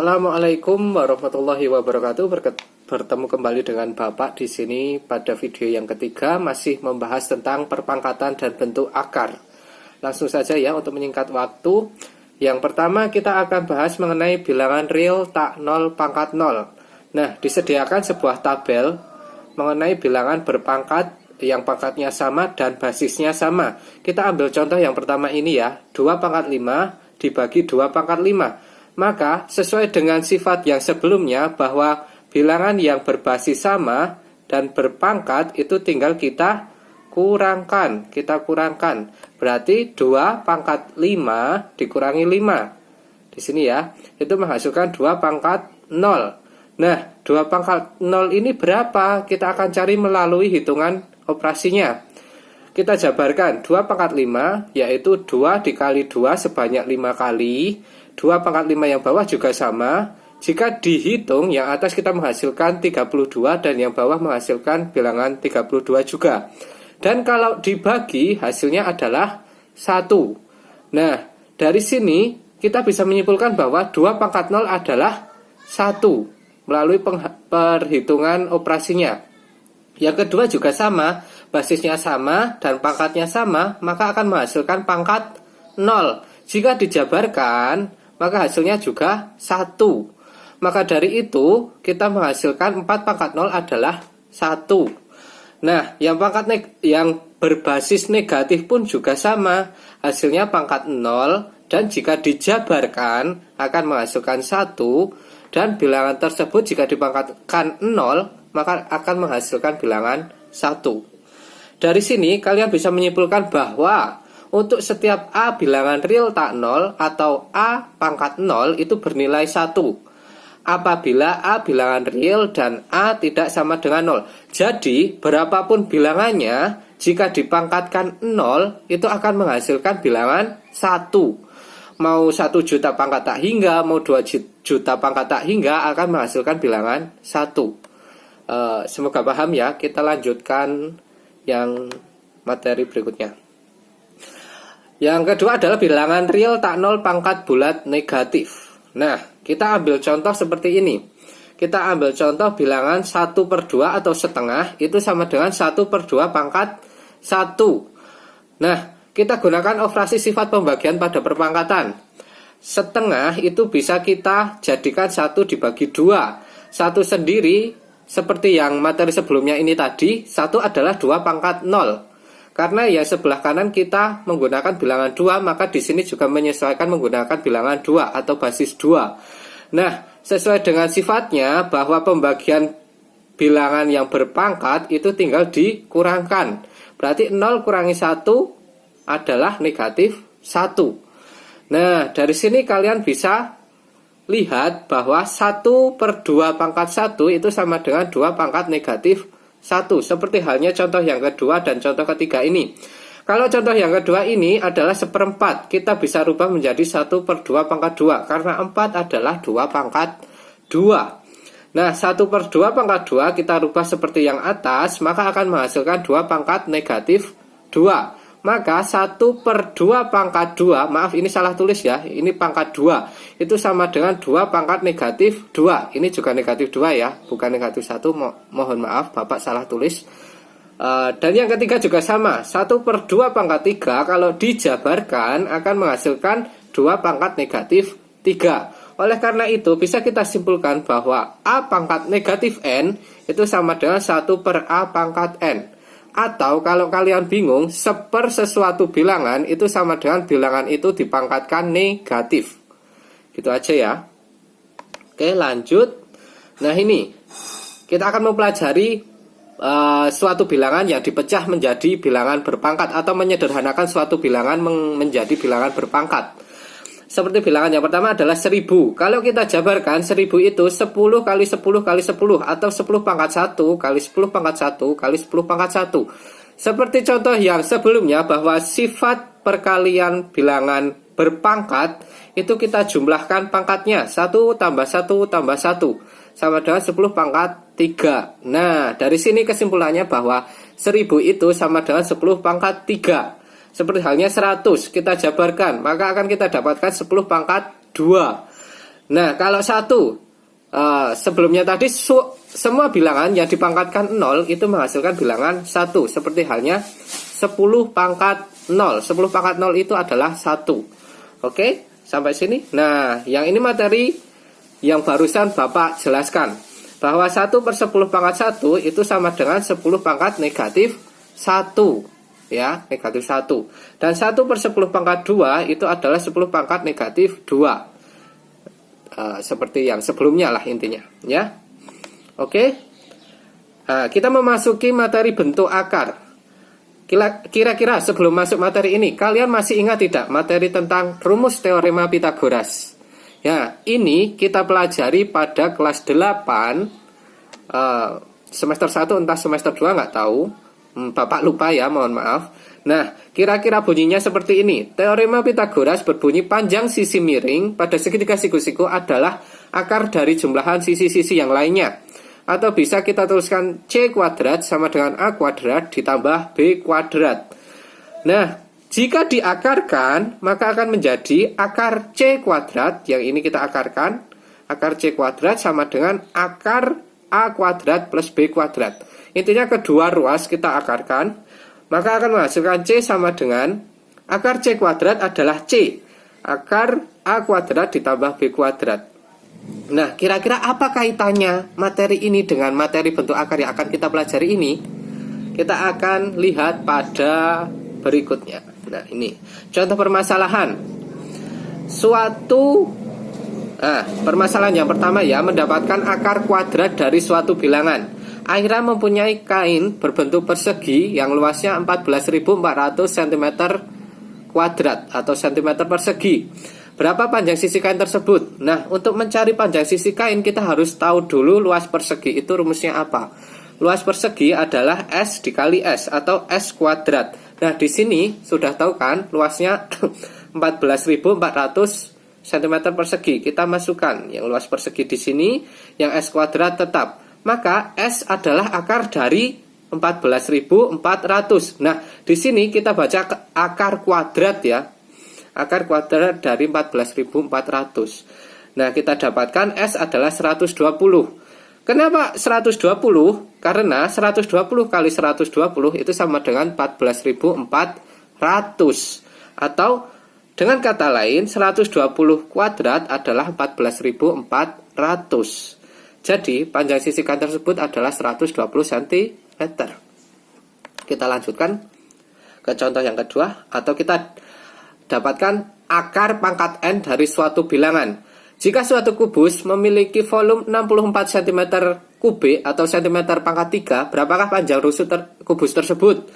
Assalamualaikum warahmatullahi wabarakatuh. Bertemu kembali dengan Bapak di sini pada video yang ketiga, masih membahas tentang perpangkatan dan bentuk akar. Langsung saja ya untuk menyingkat waktu. Yang pertama kita akan bahas mengenai bilangan real tak 0 pangkat 0. Nah, disediakan sebuah tabel mengenai bilangan berpangkat yang pangkatnya sama dan basisnya sama. Kita ambil contoh yang pertama ini ya, 2 pangkat 5 dibagi 2 pangkat 5. Maka sesuai dengan sifat yang sebelumnya bahwa bilangan yang berbasis sama dan berpangkat itu tinggal kita kurangkan. Berarti 2 pangkat 5 dikurangi 5. Di sini ya, itu menghasilkan 2 pangkat 0. Nah, 2 pangkat 0 ini berapa? Kita akan cari melalui hitungan operasinya. Kita jabarkan 2 pangkat 5 yaitu 2 dikali 2 sebanyak 5 kali. 2 pangkat 5 yang bawah juga sama. Jika dihitung, yang atas kita menghasilkan 32 dan yang bawah menghasilkan bilangan 32 juga. Dan kalau dibagi, hasilnya adalah 1. Nah, dari sini kita bisa menyimpulkan bahwa 2 pangkat 0 adalah 1 melalui perhitungan operasinya. Yang kedua juga sama, basisnya sama dan pangkatnya sama, maka akan menghasilkan pangkat 0. Jika dijabarkan, maka hasilnya juga 1. Maka dari itu kita menghasilkan 4 pangkat 0 adalah 1. Nah, yang berbasis negatif pun juga sama. Hasilnya pangkat 0 dan jika dijabarkan akan menghasilkan 1. Dan bilangan tersebut jika dipangkatkan 0 maka akan menghasilkan bilangan 1. Dari sini kalian bisa menyimpulkan bahwa untuk setiap A bilangan real tak 0 atau A pangkat 0 itu bernilai 1 apabila A bilangan real dan A tidak sama dengan 0. Jadi berapapun bilangannya, jika dipangkatkan 0 itu akan menghasilkan bilangan 1. Mau 1 juta pangkat tak hingga, mau 2 juta pangkat tak hingga akan menghasilkan bilangan 1. Semoga paham ya. Kita lanjutkan yang materi berikutnya. Yang kedua adalah bilangan real tak 0 pangkat bulat negatif. Nah, kita ambil contoh seperti ini. Kita ambil contoh bilangan 1/2 atau setengah itu sama dengan 1/2 pangkat 1. Nah, kita gunakan operasi sifat pembagian pada perpangkatan. Setengah itu bisa kita jadikan 1 dibagi 2. 1 sendiri seperti yang materi sebelumnya ini tadi, 1 adalah 2 pangkat 0. Karena yang sebelah kanan kita menggunakan bilangan 2, maka di sini juga menyesuaikan menggunakan bilangan 2 atau basis 2. Nah, sesuai dengan sifatnya bahwa pembagian bilangan yang berpangkat itu tinggal dikurangkan. Berarti 0 kurangi 1 adalah negatif 1. Nah, dari sini kalian bisa lihat bahwa 1/2 pangkat 1 itu sama dengan 2 pangkat negatif 1. Seperti halnya contoh yang kedua dan contoh ketiga ini. Kalau contoh yang kedua ini adalah 1/4, kita bisa rubah menjadi 1/2 pangkat 2 karena 4 adalah 2 pangkat 2. Nah, 1/2 pangkat 2 kita rubah seperti yang atas, maka akan menghasilkan 2 pangkat negatif 2. Maka 1/2 pangkat 2, maaf ini salah tulis ya, ini pangkat 2, itu sama dengan 2 pangkat negatif 2. Ini juga negatif 2 ya, bukan negatif 1, mohon maaf Bapak salah tulis. Dan yang ketiga juga sama, 1/2 pangkat 3 kalau dijabarkan akan menghasilkan 2 pangkat negatif 3. Oleh karena itu bisa kita simpulkan bahwa A pangkat negatif N itu sama dengan 1/A pangkat N. Atau kalau kalian bingung, sesuatu bilangan itu sama dengan bilangan itu dipangkatkan negatif. Gitu aja ya. Oke, lanjut. Nah, ini kita akan mempelajari suatu bilangan yang dipecah menjadi bilangan berpangkat atau menyederhanakan suatu bilangan menjadi bilangan berpangkat. Seperti bilangan yang pertama adalah 1000. Kalau kita jabarkan 1000 itu 10 kali 10 kali 10 atau 10 pangkat 1 kali 10 pangkat 1 kali 10 pangkat 1. Seperti contoh yang sebelumnya bahwa sifat perkalian bilangan berpangkat itu kita jumlahkan pangkatnya 1 tambah 1 tambah 1 sama dengan 10 pangkat 3. Nah, dari sini kesimpulannya bahwa 1000 itu sama dengan 10 pangkat 3. Seperti halnya 100 kita jabarkan, maka akan kita dapatkan 10 pangkat 2. Nah, kalau 1, sebelumnya tadi semua bilangan yang dipangkatkan 0 itu menghasilkan bilangan 1. Seperti halnya 10 pangkat 0. 10 pangkat 0 itu adalah 1. Oke, sampai sini. Nah, yang ini materi yang barusan Bapak jelaskan, bahwa 1/10 pangkat 1 itu sama dengan 10 pangkat negatif 1. Ya, negatif 1. Dan 1/10 pangkat 2 itu adalah 10 pangkat negatif 2. Seperti yang sebelumnya lah intinya, ya. Oke. Kita memasuki materi bentuk akar. Kira-kira sebelum masuk materi ini, kalian masih ingat tidak materi tentang rumus teorema Pitagoras? Ya, ini kita pelajari pada kelas 8 semester 1, entah semester 2 nggak tahu. Bapak lupa ya, mohon maaf. Nah, kira-kira bunyinya seperti ini. Teorema Pitagoras berbunyi panjang sisi miring pada segitiga siku-siku adalah akar dari jumlahan sisi-sisi yang lainnya. Atau bisa kita tuliskan C kuadrat sama dengan A kuadrat ditambah B kuadrat. Nah, jika diakarkan, maka akan menjadi akar C kuadrat. Yang ini kita akarkan. Akar C kuadrat sama dengan akar A kuadrat plus B kuadrat. Intinya kedua ruas kita akarkan, maka akan menghasilkan C sama dengan akar C kuadrat adalah C, akar A kuadrat ditambah B kuadrat. Nah, kira-kira apa kaitannya materi ini dengan materi bentuk akar yang akan kita pelajari ini? Kita akan lihat pada berikutnya. Nah, ini contoh permasalahan. Permasalahan yang pertama ya, mendapatkan akar kuadrat dari suatu bilangan. Aira mempunyai kain berbentuk persegi yang luasnya 14.400 cm kuadrat atau cm persegi. Berapa panjang sisi kain tersebut? Nah, untuk mencari panjang sisi kain kita harus tahu dulu luas persegi itu rumusnya apa. Luas persegi adalah S dikali S atau S kuadrat. Nah, di sini sudah tahu kan luasnya 14.400 cm persegi. Kita masukkan yang luas persegi di sini, yang S kuadrat tetap. Maka S adalah akar dari 14.400. Nah, di sini kita baca akar kuadrat ya. Akar kuadrat dari 14.400. Nah, kita dapatkan S adalah 120. Kenapa 120? Karena 120 kali 120 itu sama dengan 14.400. Atau dengan kata lain 120 kuadrat adalah 14.400. Jadi panjang sisi kain tersebut adalah 120 cm. Kita lanjutkan ke contoh yang kedua. Atau kita dapatkan akar pangkat N dari suatu bilangan. Jika suatu kubus memiliki volume 64 cm kubik atau cm pangkat 3, berapakah panjang rusuk kubus tersebut?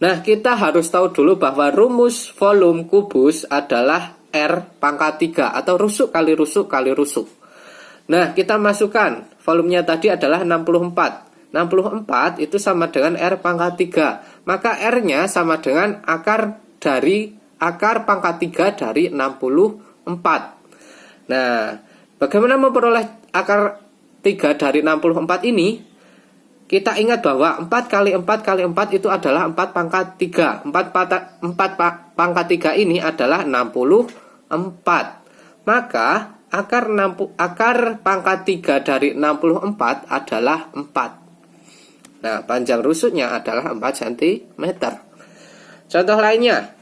Nah, kita harus tahu dulu bahwa rumus volume kubus adalah R pangkat 3 atau rusuk kali rusuk kali rusuk. Nah, kita masukkan volumenya tadi adalah 64. 64 itu sama dengan R pangkat 3. Maka R-nya sama dengan akar pangkat 3 dari 64. Nah, bagaimana memperoleh akar 3 dari 64 ini? Kita ingat bahwa 4 kali 4 kali 4 itu adalah 4 pangkat 3. 4 pangkat 3 ini adalah 64. Maka akar pangkat 3 dari 64 adalah 4. Nah, panjang rusuknya adalah 4 cm. Contoh lainnya,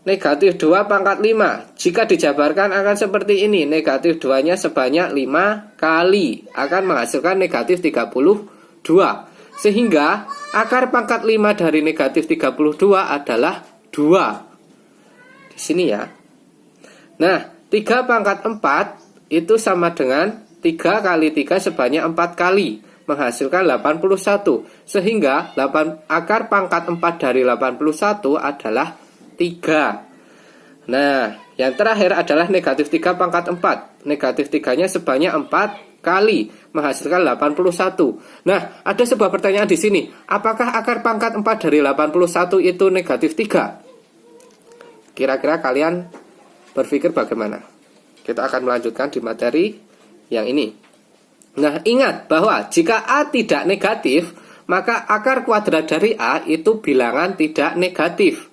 negatif 2 pangkat 5. Jika dijabarkan akan seperti ini. Negatif 2-nya sebanyak 5 kali akan menghasilkan negatif 32. Sehingga akar pangkat 5 dari negatif 32 adalah 2. Di sini ya. Nah, 3 pangkat 4 itu sama dengan 3 kali 3 sebanyak 4 kali, menghasilkan 81. Sehingga akar pangkat 4 dari 81 adalah 3. Nah, yang terakhir adalah negatif 3 pangkat 4. Negatif 3-nya sebanyak 4 kali, menghasilkan 81. Nah, ada sebuah pertanyaan di sini. Apakah akar pangkat 4 dari 81 itu negatif 3? Kira-kira kalian berpikir bagaimana? Kita akan melanjutkan di materi yang ini. Nah, ingat bahwa jika A tidak negatif, maka akar kuadrat dari A itu bilangan tidak negatif.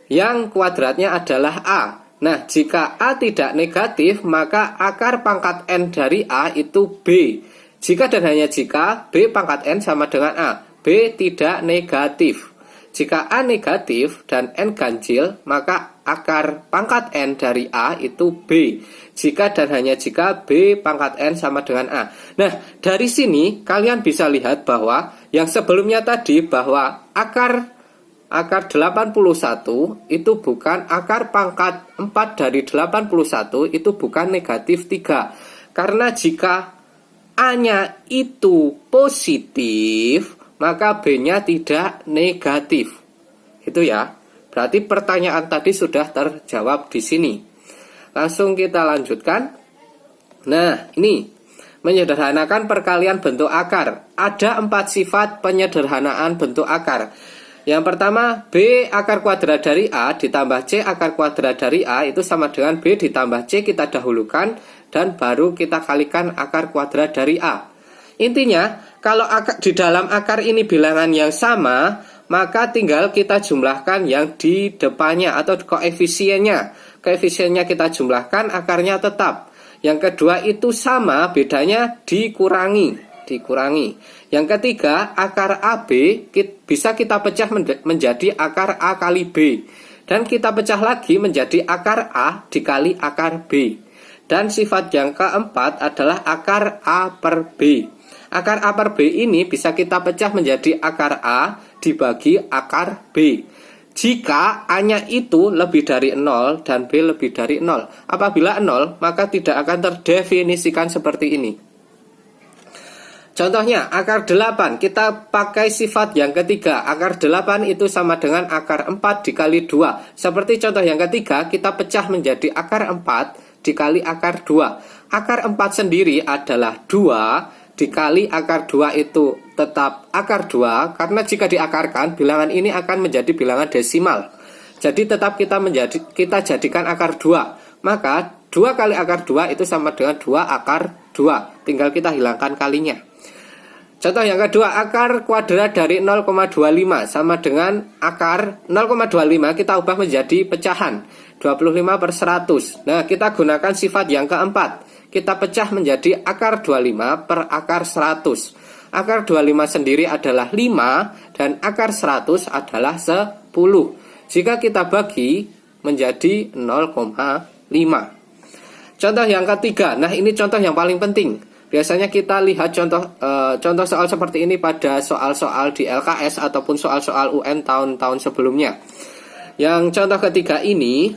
Yang kuadratnya adalah A. Nah, jika A tidak negatif, maka akar pangkat N dari A itu B. Jika dan hanya jika B pangkat N sama dengan A, B tidak negatif. Jika A negatif dan N ganjil, maka akar pangkat N dari A itu B. Jika dan hanya jika B pangkat N sama dengan A. Nah, dari sini kalian bisa lihat bahwa yang sebelumnya tadi bahwa akar 81 itu bukan akar pangkat 4 dari 81 itu bukan negatif 3. Karena jika A-nya itu positif, maka B-nya tidak negatif. Itu ya. Berarti pertanyaan tadi sudah terjawab di sini. Langsung kita lanjutkan. Nah, ini menyederhanakan perkalian bentuk akar. Ada 4 sifat penyederhanaan bentuk akar. Yang pertama, B akar kuadrat dari A ditambah C akar kuadrat dari A itu sama dengan B ditambah C kita dahulukan dan baru kita kalikan akar kuadrat dari A. Intinya, kalau di dalam akar ini bilangan yang sama, maka tinggal kita jumlahkan yang di depannya atau koefisiennya. Koefisiennya kita jumlahkan, akarnya tetap. Yang kedua itu sama, bedanya dikurangi. Yang ketiga, akar AB bisa kita pecah menjadi akar A kali B. Dan kita pecah lagi menjadi akar A dikali akar B. Dan sifat yang keempat adalah akar A per B. Akar A per B ini bisa kita pecah menjadi akar A dibagi akar B. Jika A-nya itu lebih dari 0 dan B lebih dari 0. Apabila 0, maka tidak akan terdefinisikan seperti ini. Contohnya, akar 8, kita pakai sifat yang ketiga. Akar 8 itu sama dengan akar 4 dikali 2. Seperti contoh yang ketiga, kita pecah menjadi akar 4 dikali akar 2. Akar 4 sendiri adalah 2, dikali akar 2 itu tetap akar 2. Karena jika diakarkan, bilangan ini akan menjadi bilangan desimal. Jadi tetap kita jadikan akar 2. Maka 2 kali akar 2 itu sama dengan 2 akar 2. Tinggal kita hilangkan kalinya. Contoh yang kedua, akar kuadrat dari 0,25 sama dengan akar 0,25 kita ubah menjadi pecahan 25 per 100. Nah, kita gunakan sifat yang keempat. Kita pecah menjadi akar 25 per akar 100. Akar 25 sendiri adalah 5 dan akar 100 adalah 10. Jika kita bagi menjadi 0,5. Contoh yang ketiga, nah ini contoh yang paling penting. Biasanya kita lihat contoh soal seperti ini pada soal-soal di LKS ataupun soal-soal UN tahun-tahun sebelumnya. Yang contoh ketiga ini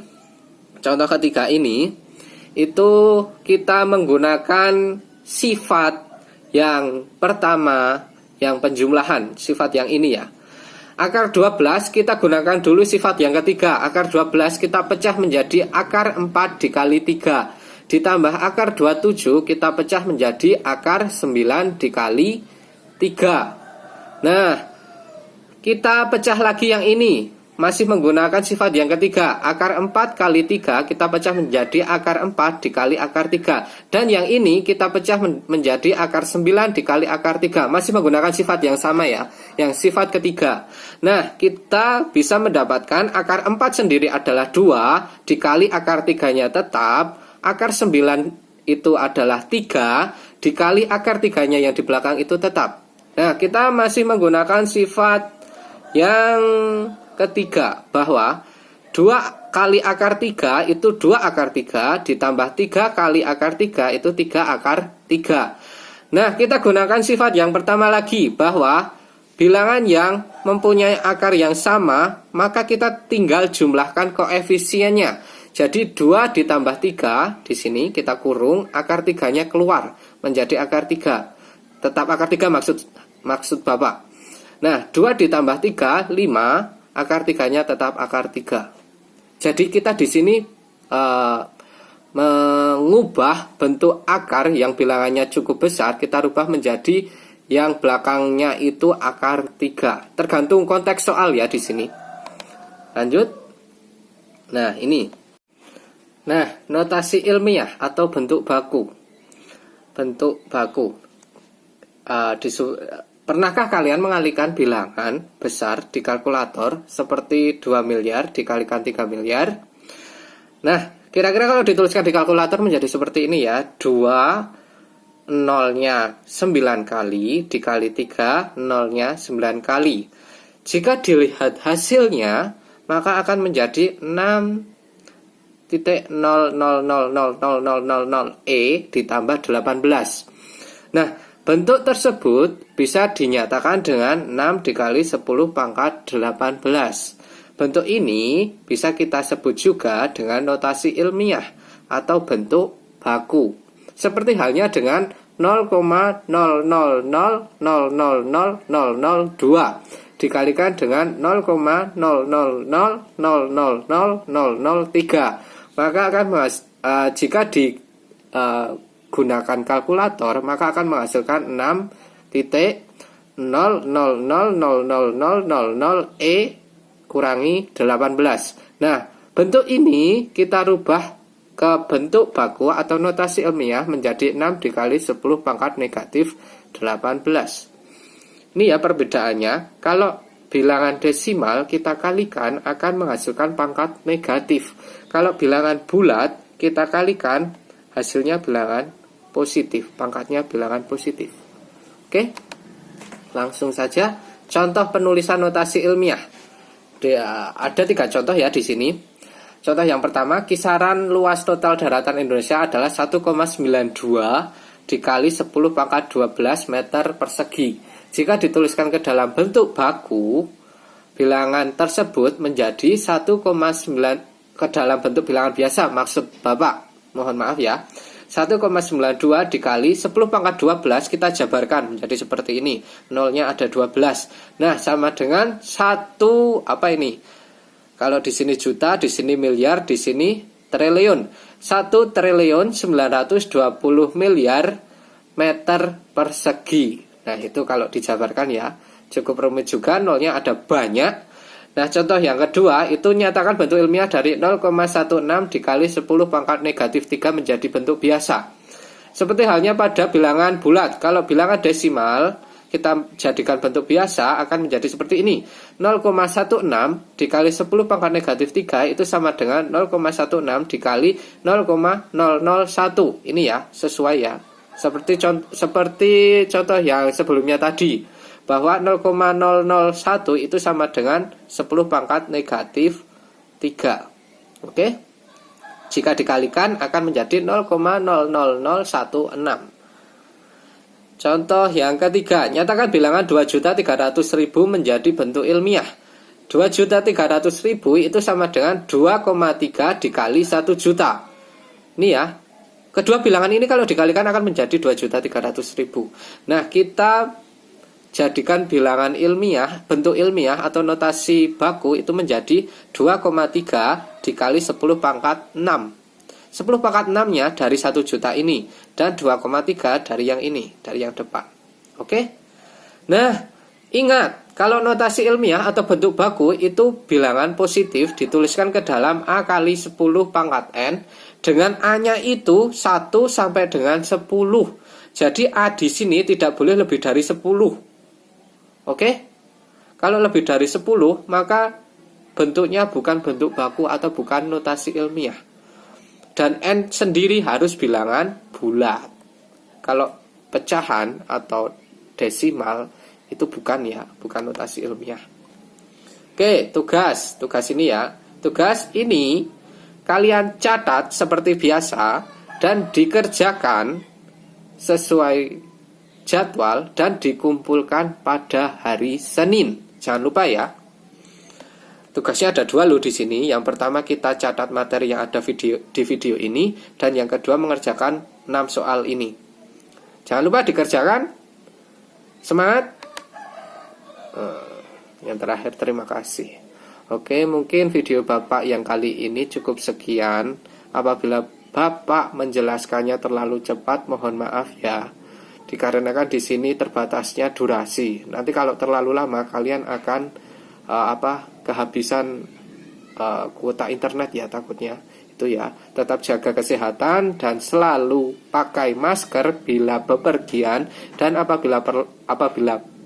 itu kita menggunakan sifat yang pertama, yang penjumlahan, sifat yang ini ya. Akar 12 kita gunakan dulu sifat yang ketiga. Akar 12 kita pecah menjadi akar 4 dikali 3. Ditambah akar 27 kita pecah menjadi akar 9 dikali 3. Nah, kita pecah lagi yang ini. Masih menggunakan sifat yang ketiga. Akar 4 kali 3 kita pecah menjadi akar 4 dikali akar 3. Dan yang ini kita pecah menjadi akar 9 dikali akar 3. Masih menggunakan sifat yang sama ya. Yang sifat ketiga. Nah, kita bisa mendapatkan akar 4 sendiri adalah 2 dikali akar 3-nya tetap. Akar 9 itu adalah 3 dikali akar 3-nya yang di belakang itu tetap. Nah, kita masih menggunakan sifat yang ketiga bahwa 2 kali akar 3 itu 2 akar 3 ditambah 3 kali akar 3 itu 3 akar 3. Nah, kita gunakan sifat yang pertama lagi bahwa bilangan yang mempunyai akar yang sama, maka kita tinggal jumlahkan koefisiennya. Jadi 2 ditambah 3 di sini kita kurung, akar 3-nya keluar menjadi akar 3. Tetap akar 3 maksud Bapak. Nah, 2 ditambah 3 5, akar 3-nya tetap akar 3. Jadi kita di sini mengubah bentuk akar yang bilangannya cukup besar, kita rubah menjadi yang belakangnya itu akar 3. Tergantung konteks soal ya di sini. Lanjut. Nah, ini. Nah, notasi ilmiah atau bentuk baku. Bentuk baku. Pernahkah kalian mengalihkan bilangan besar di kalkulator seperti 2 miliar dikalikan 3 miliar? Nah, kira-kira kalau dituliskan di kalkulator menjadi seperti ini ya. 2 nolnya 9 kali dikali 3 nolnya 9 kali. Jika dilihat hasilnya, maka akan menjadi 6,0000000 ditambah 18. Nah, bentuk tersebut bisa dinyatakan dengan 6 dikali 10 pangkat 18. Bentuk ini bisa kita sebut juga dengan notasi ilmiah atau bentuk baku. Seperti halnya dengan 0,000000002 dikalikan dengan 0,000000003. Maka jika digunakan kalkulator, maka akan menghasilkan 6,000000000 kurangi 18. Nah, bentuk ini kita rubah ke bentuk baku atau notasi ilmiah menjadi 6 dikali 10 pangkat negatif 18. Ini ya perbedaannya. Kalau bilangan desimal kita kalikan akan menghasilkan pangkat negatif. Kalau bilangan bulat kita kalikan hasilnya bilangan positif, pangkatnya bilangan positif. Oke, langsung saja contoh penulisan notasi ilmiah. Ada 3 contoh ya di sini. Contoh yang pertama, kisaran luas total daratan Indonesia adalah 1,92 dikali 10 pangkat 12 meter persegi. Jika dituliskan ke dalam bentuk baku, bilangan tersebut menjadi 1,9 ke dalam bentuk bilangan biasa. Maksud Bapak, mohon maaf ya. 1,92 dikali 10 pangkat 12 kita jabarkan menjadi seperti ini. Nolnya ada 12. Nah, sama dengan 1 apa ini? Kalau di sini juta, di sini miliar, di sini triliun. 1.920 miliar meter persegi. Nah, itu kalau dijabarkan ya. Cukup rumit juga, nolnya ada banyak. Nah, contoh yang kedua itu nyatakan bentuk ilmiah dari 0,16 dikali 10 pangkat negatif 3 menjadi bentuk biasa. Seperti halnya pada bilangan bulat. Kalau bilangan desimal kita jadikan bentuk biasa akan menjadi seperti ini. 0,16 dikali 10 pangkat negatif 3 itu sama dengan 0,16 dikali 0,001. Ini ya, sesuai ya. Seperti contoh yang sebelumnya tadi, bahwa 0,001 itu sama dengan 10 pangkat negatif 3. Oke? Jika dikalikan akan menjadi 0,00016. Contoh yang ketiga, nyatakan bilangan 2.300.000 menjadi bentuk ilmiah. 2.300.000 itu sama dengan 2,3 dikali 1 juta. Ini ya. Kedua bilangan ini kalau dikalikan akan menjadi 2.300.000. Nah, kita jadikan bilangan ilmiah, bentuk ilmiah atau notasi baku itu menjadi 2,3 dikali 10 pangkat 6. 10 pangkat 6-nya dari 1 juta ini, dan 2,3 dari yang ini, dari yang depan. Oke? Nah, ingat, kalau notasi ilmiah atau bentuk baku itu bilangan positif dituliskan ke dalam A kali 10 pangkat N, dengan A-nya itu 1 sampai dengan 10. Jadi A di sini tidak boleh lebih dari 10. Oke? Kalau lebih dari 10, maka bentuknya bukan bentuk baku atau bukan notasi ilmiah. Dan N sendiri harus bilangan bulat. Kalau pecahan atau desimal itu bukan ya, bukan notasi ilmiah. Oke, tugas ini ya. Tugas ini kalian catat seperti biasa dan dikerjakan sesuai jadwal dan dikumpulkan pada hari Senin. Jangan lupa ya. Tugasnya ada 2 loh di sini. Yang pertama kita catat materi yang ada di video ini, dan yang kedua mengerjakan 6 soal ini. Jangan lupa dikerjakan. Semangat. Yang terakhir, terima kasih. Oke, mungkin video Bapak yang kali ini cukup sekian. Apabila Bapak menjelaskannya terlalu cepat, mohon maaf ya. Dikarenakan di sini terbatasnya durasi. Nanti kalau terlalu lama kalian akan kehabisan kuota internet ya takutnya. Itu ya. Tetap jaga kesehatan dan selalu pakai masker bila bepergian, dan apabila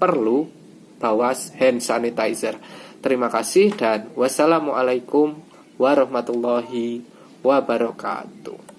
perlu bawa hand sanitizer. Terima kasih dan wassalamualaikum warahmatullahi wabarakatuh.